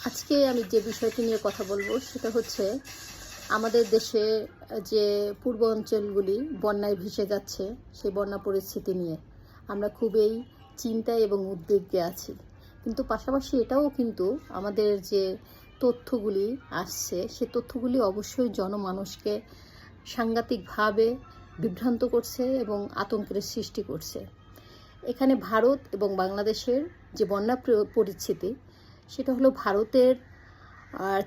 আজকে আমি যে বিষয়টি নিয়ে কথা বলবো সেটা হচ্ছে আমাদের দেশে যে পূর্ব অঞ্চলগুলি বন্যায় ভেসে যাচ্ছে সেই বন্যা পরিস্থিতি নিয়ে আমরা খুবই চিন্তায় এবং উদ্বেগে আছি। কিন্তু পাশাপাশি এটাও কিন্তু আমাদের যে তথ্যগুলি আসছে সে তথ্যগুলি অবশ্যই জনমানুষকে সাংঘাতিকভাবে বিভ্রান্ত করছে এবং আতঙ্কের সৃষ্টি করছে। এখানে ভারত এবং বাংলাদেশের যে বন্যা পরিস্থিতি সেটা হলো ভারতের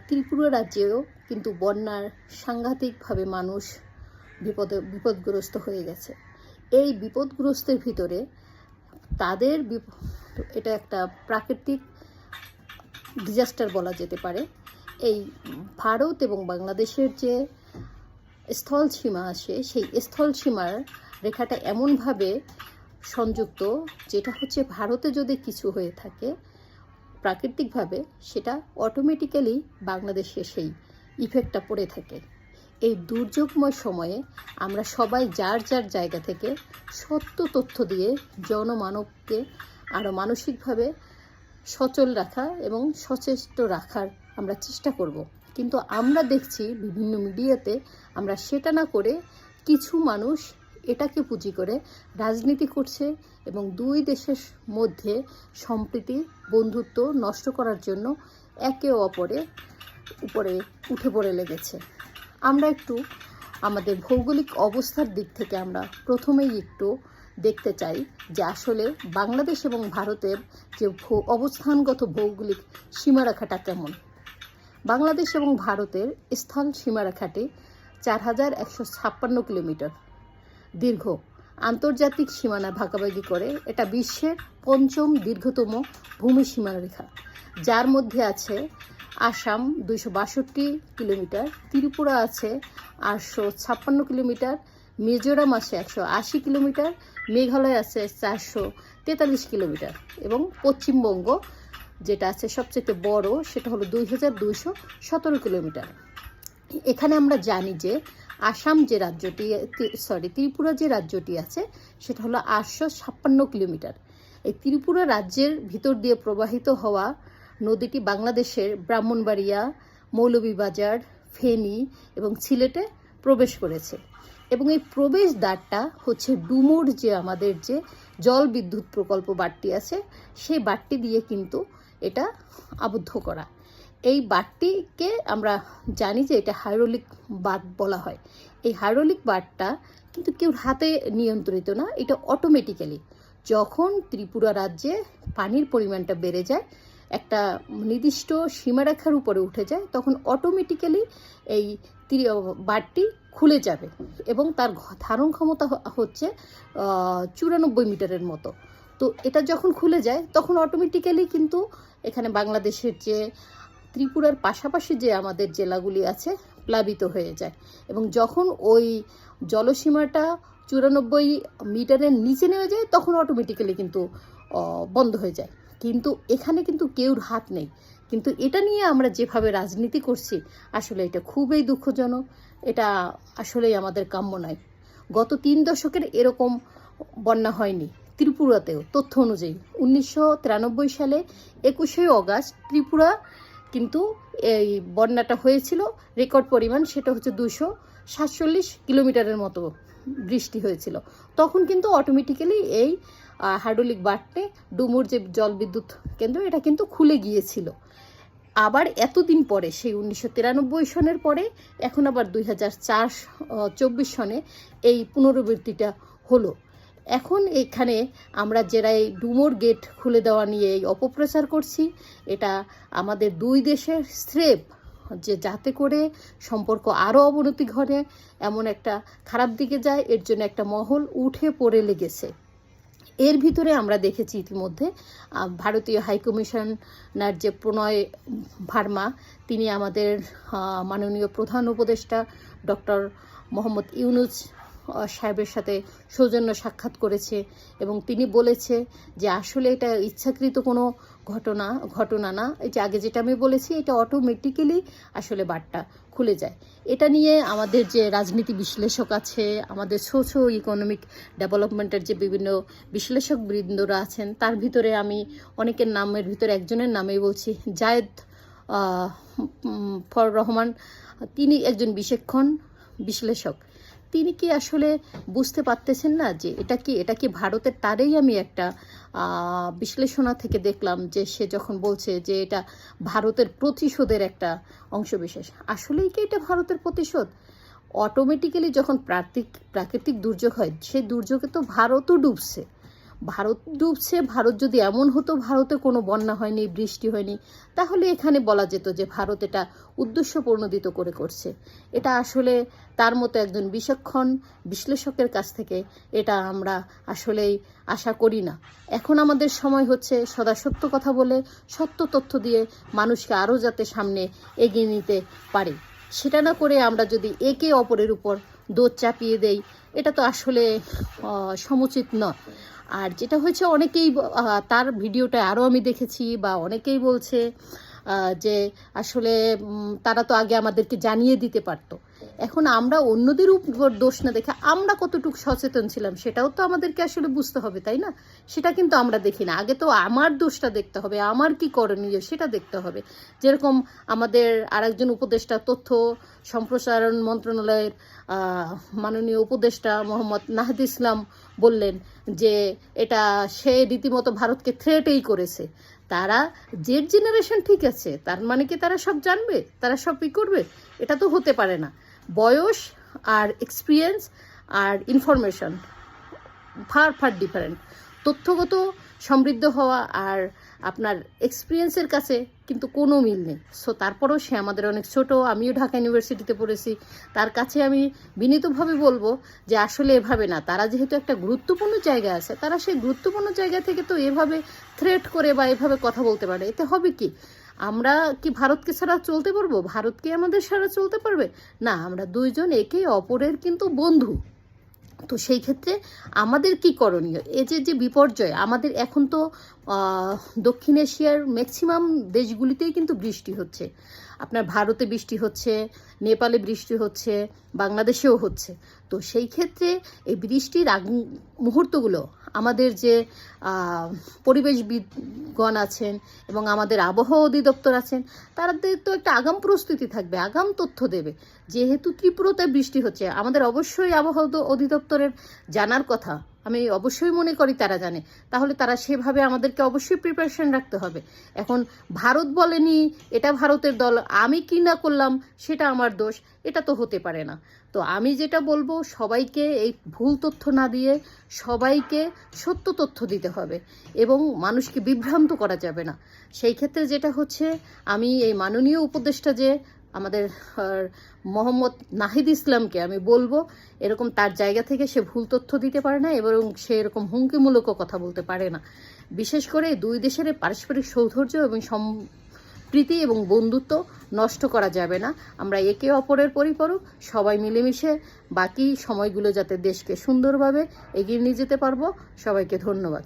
ত্রিপুরা রাজ্যেও কিন্তু বন্যার সাংঘাতিকভাবে মানুষ বিপদগ্রস্ত হয়ে গেছে। এই বিপদগ্রস্তের ভিতরে তাদের এটা একটা প্রাকৃতিক ডিজাস্টার বলা যেতে পারে। এই ভারত এবং বাংলাদেশের যে স্থল সীমা আসে সেই স্থল সীমার রেখাটা এমনভাবে সংযুক্ত যেটা হচ্ছে ভারতে যদি কিছু হয়ে থাকে প্রাকৃতিকভাবে সেটা অটোমেটিক্যালি বাংলাদেশে সেই ইফেক্টটা পড়ে থাকে। এই দুর্যোগময় সময়ে আমরা সবাই যার যার জায়গা থেকে সত্য তথ্য দিয়ে জনমানবকে আরও মানসিকভাবে সচল রাখা এবং সচেষ্ট রাখার আমরা চেষ্টা করব। কিন্তু আমরা দেখছি বিভিন্ন মিডিয়াতে আমরা সেটা না করে কিছু মানুষ এটাকে পুঁজি করে রাজনীতি করছে এবং দুই দেশের মধ্যে সম্প্রীতি বন্ধুত্ব নষ্ট করার জন্য একে অপরের উপরে উঠে পড়ে লেগেছে। আমরা একটু আমাদের ভৌগোলিক অবস্থার দিক থেকে আমরা প্রথমেই একটু দেখতে চাই যে আসলে বাংলাদেশ এবং ভারতের যে অবস্থানগত ভৌগোলিক সীমারেখাটা কেমন। বাংলাদেশ এবং ভারতের স্থল সীমারেখাটি 4156 কিলোমিটার দীর্ঘ। আন্তর্জাতিক সীমানা ভাগাভাগি করে এটা বিশ্বের 5ম দীর্ঘতম ভূমি সীমারেখা, যার মধ্যে আছে আসাম 262 কিলোমিটার, ত্রিপুরা আছে 856 কিলোমিটার, মিজোরাম আছে 180 কিলোমিটার, মেঘালয় আছে 443 কিলোমিটার এবং পশ্চিমবঙ্গ যেটা আছে সবচেয়ে বড় সেটা হলো 2217 কিলোমিটার। এখানে আমরা জানি যে আসাম যে রাজ্যটি ত্রিপুরা যে রাজ্যটি আছে সেটা হলো 856 কিলোমিটার। এই ত্রিপুরা রাজ্যের ভিতর দিয়ে প্রবাহিত হওয়া নদীটি বাংলাদেশের ব্রাহ্মণবাড়িয়া, মৌলভীবাজার, ফেনী এবং সিলেটে প্রবেশ করেছে এবং এই প্রবেশ দ্বারটা হচ্ছে ডুমুর যে আমাদের যে জল বিদ্যুৎ প্রকল্প বাঁধটি আছে সেই বাঁধটি দিয়ে কিন্তু এটা আবদ্ধ করা। এই বাঁধটিকে আমরা জানি যে এটা হাইড্রোলিক বাঁধ বলা হয়। এই হাইড্রোলিক বাঁধটা কিন্তু কেউ হাতে নিয়ন্ত্রিত না, এটা অটোমেটিক্যালি যখন ত্রিপুরা রাজ্যে পানির পরিমাণটা বেড়ে যায় একটা নির্দিষ্ট সীমারেখার উপরে উঠে যায় তখন অটোমেটিক্যালি এই বাঁধটি খুলে যাবে এবং তার ধারণ ক্ষমতা হচ্ছে 94 মিটারের মতো। তো এটা যখন খুলে যায় তখন অটোমেটিক্যালি কিন্তু এখানে বাংলাদেশের যে ত্রিপুরার পাশাপাশি যে আমাদের জেলাগুলি আছে প্লাবিত হয়ে যায় এবং যখন ওই জলসীমাটা 94 মিটারের নিচে নেমে যায় তখন অটোমেটিক্যালি কিন্তু বন্ধ হয়ে যায়। কিন্তু এখানে কিন্তু কেউর হাত নেই। কিন্তু এটা নিয়ে আমরা যেভাবে রাজনীতি করছি আসলে এটা খুবই দুঃখজনক। এটা আসলেই আমাদের কাম্য নয়। গত 3 দশকের এরকম বন্যা হয়নি ত্রিপুরাতেও। তথ্য অনুযায়ী 1993 সালে 21শে অগাস্ট ত্রিপুরা কিন্তু এই বন্যাটা হয়েছিল, রেকর্ড পরিমাণ সেটা হচ্ছে 247 কিলোমিটারের মতো বৃষ্টি হয়েছিল। তখন কিন্তু অটোমেটিক্যালি এই হাইড্রোলিক বাঁধটি ডুমুর যে জলবিদ্যুৎ কেন্দ্র এটা কিন্তু খুলে গিয়েছিল। আবার এতদিন পরে সেই 1993 সনের পরে এখন আবার 2024 সনে এই পুনরাবৃত্তিটা হলো। এখন এখানে আমরা যারা এই ডুমুর গেট খুলে দেওয়া নিয়ে এই অপপ্রচার করছি এটা আমাদের দুই দেশের স্রেফ যে যাতে করে সম্পর্ক আরও অবনতি ঘটে এমন একটা খারাপ দিকে যায় এর জন্য একটা মহল উঠে পড়ে লেগেছে। এর ভিতরে আমরা দেখেছি ইতিমধ্যে ভারতীয় হাইকমিশনার যে প্রণয় ভার্মা তিনি আমাদের মাননীয় প্রধান উপদেষ্টা ডক্টর মোহাম্মদ ইউনুস সাহেবের সাথে সৌজন্য সাক্ষাৎ করেছে এবং তিনি বলেছে যে আসলে এটা ইচ্ছাকৃত কোনো ঘটনা না। এই যে আগে যেটা আমি বলেছি এটা অটোমেটিক্যালি আসলে বাঁধটা খুলে যায়। এটা নিয়ে আমাদের যে রাজনীতি বিশ্লেষক আছে, আমাদের সোশিও ইকোনমিক ডেভেলপমেন্টের যে বিভিন্ন বিশ্লেষক বৃন্দরা আছেন তার ভিতরে আমি অনেকের নামের ভিতরে একজনের নামেই বলছি, জায়েদ ফর রহমান, তিনি একজন বিচক্ষণ বিশ্লেষক। তিনি কি আসলে বুঝতে পারতেছেন না যে এটা কি ভারতের? তারই আমি একটা বিশ্লেষণা থেকে দেখলাম যে সে যখন বলছে যে এটা ভারতের প্রতিশোধের একটা অংশবিশেষ। আসলেই কি এটা ভারতের প্রতিশোধ? অটোমেটিক্যালি যখন প্রাকৃতিক দুর্যোগ হয়, সেই দুর্যোগে তো ভারতও ডুবছে। ভারত যদি এমন হতো ভারতে কোনো বন্যা হয়নি, বৃষ্টি হয়নি, তাহলে এখানে বলা যেত যে ভারত এটা উদ্দেশ্য প্রণোদিত করে করছে। এটা আসলে তার মতো একজন বিচক্ষণ বিশ্লেষকের কাছ থেকে এটা আমরা আসলেই আশা করি না। এখন আমাদের সময় হচ্ছে সদা সত্য কথা বলে, সত্য তথ্য দিয়ে মানুষকে আরও যাতে সামনে এগিয়ে নিতে পারে। সেটা না করে আমরা যদি একে অপরের উপর দোষ চাপিয়ে দেই, এটা তো আসলে সমুচিত নয়। আর যেটা হয়েছে, অনেকেই তার ভিডিওটা আরও আমি দেখেছি বা অনেকেই বলছে যে আসলে তারা তো আগে আমাদেরকে জানিয়ে দিতে পারতো। এখন আমরা অন্যদের উপর দোষ না দেখে আমরা কতটুকু সচেতন ছিলাম সেটাও তো আমাদেরকে আসলে বুঝতে হবে, তাই না? সেটা কিন্তু আমরা দেখি না। আগে তো আমার দোষটা দেখতে হবে, আমার কি করণীয় সেটা দেখতে হবে। যেরকম আমাদের আরেকজন উপদেষ্টা, তথ্য সম্প্রসারণ মন্ত্রণালয়ের মাননীয় উপদেষ্টা মোহাম্মদ নাহিদ ইসলাম বললেন যে এটা সে রীতিমতো ভারতকে থ্রেটই করেছে। তারা জেড জেনারেশন, ঠিক আছে, তার মানে কি তারা সব জানবে, তারা সব করবে? এটা তো হতে পারে না। বয়স আর এক্সপিরিয়েন্স আর ইনফরমেশন ফার ডিফারেন্ট। তথ্যগত সমৃদ্ধ হওয়া আর আপনার এক্সপিরিয়েন্সের কাছে কিন্তু কোনো মিল নেই। সো তারপরেও সে আমাদের অনেক ছোট, আমিও ঢাকা ইউনিভার্সিটিতে পড়েছি, তার কাছে আমি বিনীতভাবে বলবো যে আসলে এভাবে না। তারা যেহেতু একটা গুরুত্বপূর্ণ জায়গা আছে, তারা সেই গুরুত্বপূর্ণ জায়গা থেকে তো এভাবে থ্রেট করে বা এভাবে কথা বলতে পারে। এতে হবে কি? আমরা কি ভারতকে ছাড়া চলতে পারবো? ভারত কি আমাদের ছাড়া চলতে পারবে? না, আমরা দুইজন একে অপরের কিন্তু বন্ধু। তো সেই ক্ষেত্রে আমাদের কি করণীয়? এই যে বিপর্যয় আমাদের এখন তো দক্ষিণ এশিয়ার ম্যাক্সিমাম দেশগুলিতেই কিন্তু বৃষ্টি হচ্ছে। আপনার ভারতে বৃষ্টি হচ্ছে, নেপালে বৃষ্টি হচ্ছে, বাংলাদেশেও হচ্ছে। তো সেই ক্ষেত্রে এই বৃষ্টির মুহূর্তগুলো আমাদের যে পরিবেশবিদগণ আছেন এবং আমাদের আবহাওয়া অধিদপ্তর আছেন, তাদের তো একটা আগাম প্রস্তুতি থাকবে, আগাম তথ্য দেবে। যেহেতু তীব্রতায় বৃষ্টি হচ্ছে, আমাদের অবশ্যই আবহাওয়া অধিদপ্তরের জানার কথা, আমি অবশ্যই মনে করি তারা জানে। তাহলে তারা সেভাবে আমাদেরকে অবশ্যই প্রিপারেশন রাখতে হবে। এখন ভারত বলেনি, এটা ভারতের দল, আমি কি না করলাম সেটা আমার দোষ, এটা তো হতে পারে না। তো আমি যেটা বলবো, সবাইকে এই ভুল তথ্য না দিয়ে সবাইকে সত্য তথ্য দিতে হবে এবং মানুষকে বিভ্রান্ত করা যাবে না। সেই ক্ষেত্রে যেটা হচ্ছে, আমি এই মাননীয় উপদেষ্টা যে আমাদের মোহাম্মদ নাহিদ ইসলামকে আমি বলবো, এরকম তার জায়গা থেকে সে ভুল তথ্য দিতে পারে না এবং সে এরকম হুমকিমূলক কথা বলতে পারে না। বিশেষ করে দুই দেশের পারস্পরিক সৌহার্দ্য এবং প্রীতি এবং বন্ধুত্ব নষ্ট করা যাবে না। আমরা একে অপরের পরিপূরক, সবাই মিলেমিশে বাকি সময়গুলো যাতে দেশকে সুন্দরভাবে এগিয়ে নিয়ে যেতে পারবো। সবাইকে ধন্যবাদ।